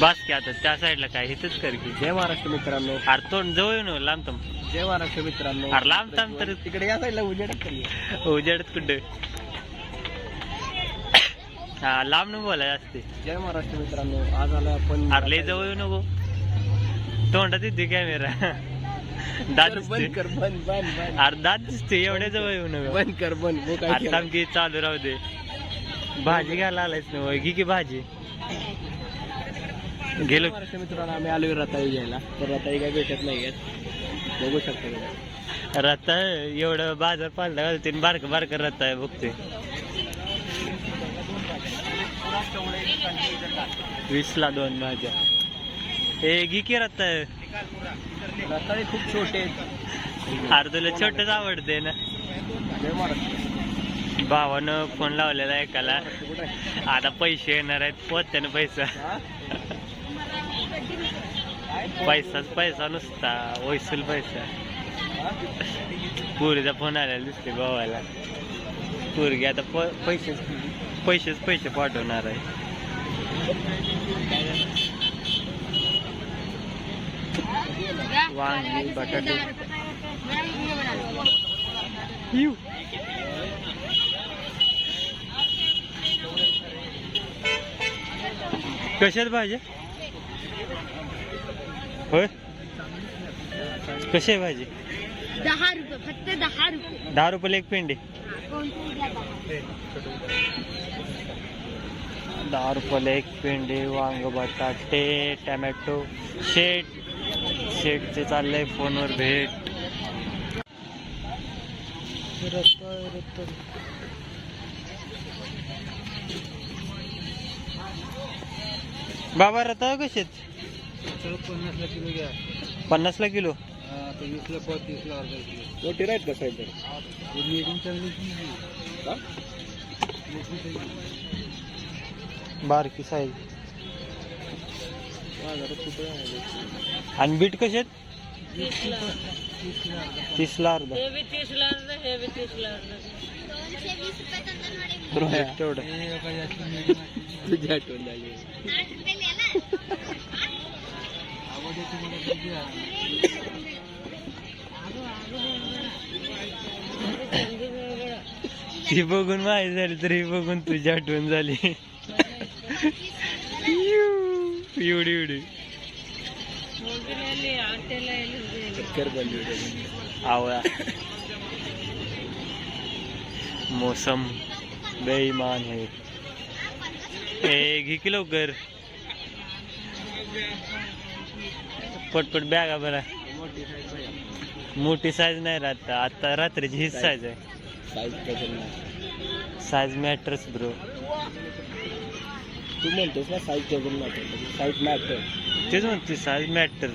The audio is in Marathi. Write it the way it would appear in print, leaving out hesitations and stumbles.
बस की आता त्या साईडला काय हेच कर की. जय महाराष्ट्र मित्रांनो. अरे तोंड जवळ येऊन लांब थांब. जय महाराष्ट्र मित्रांनो. अरे लांब थांब तर तिकडे या साईडला उजेडच करूया. उजेडत कुठं. हा लांब नको बोलाय असते. जय महाराष्ट्र मित्रांनो. आज आलो आपण. अरे लय जवळ येऊ नको. तोंडात येते कॅमेरा. दात दिसते. बंद कर बंद बंद बंद. अरे दात दिसते एवढ्या जवळ येऊ नको. बंद कर बंद. वो काय आता की चालू राहू दे. भाजी घ्यायला आलायच ना घे की भाजी. गेलो महाराष्ट्र मित्रांनो आम्ही आलोय रताळी घ्यायला. तर रताळी काय भेटत नाहीये. बघू शकता रत्ता एवढं बाजार पालला घालते बारक बारक रत्ता आहे बघते. 20ला 2 भाज्या. हे घे की रत्ता. रताळी खूप छोटे आहेत. अरे तुला छोटच आवडते ना. जय महाराष्ट्र. भावानं फोन लावलेला एकाला. आता पैसे येणार आहेत पोत्यानं पैसा. पैसाच पैसा नुसता वैसूल पैसा. पुरीचा फोन आलेला दिसते भावाला. पोरगी आता पैसे पाठवणार आहे. वांगी बटाटे. कशात भाजी होय. कशी आहे भाजी. 10 रुपये फक्त 10 रुपये. 10 रुपयाला एक पेंडी. 10 रुपयाला एक पेंडी. वांग बटाटे टमॅटो. शेटचे चाललंय फोनवर भेट. बाबा रताळ कसेत. 50ला किलो घ्या. 50ला किलो. 20ला 30ला अर्धा किलो. मोठी राहत का साईड. मीडियम चांगली. बारकी साईज. आणि बीट कसे. 30ला अर्धा. तेवढं तुझी आठवण झाली. ती बघून माहिती झाली तरी बघून तुझी आठवण झाली. एवढी एवढी आवळा. मौसम बेईमान है. घे की लवकर पटपट बॅगा बरा. मोठी साईज नाही राहत आता. रात्रीची हीच साईज आहे. Size matters bro. तू म्हणतोस ना size table matter. Size matter तेच म्हणते साईज मॅटर.